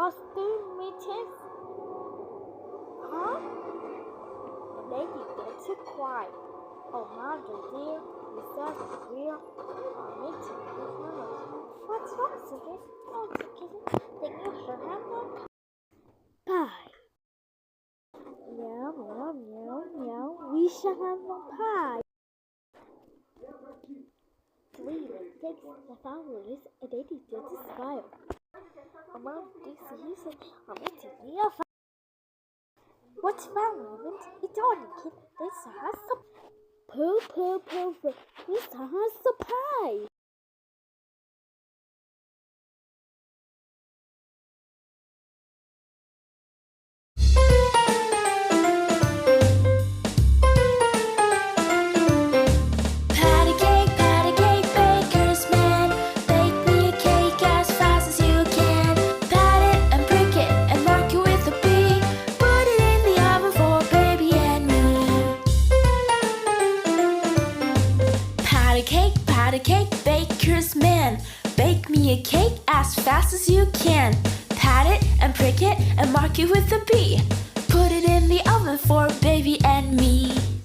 costume meetings? Huh? The lady got to cry. Oh, mother dear, we said we're meeting with her. What's wrong, Susan? Oh, it's okay. Then you should have one pie. Meow, meow, meow, meow. We shall have one pie. 3 mistakes the flowers, and they did to smile. Among these uses are meeting near. What's wrong with it? It's only kid. This has some poo. This has some pie. Patty cake, baker's man. Bake me a cake as fast as you can. Pat it and prick it and mark it with a B. Put it in the oven for baby and me.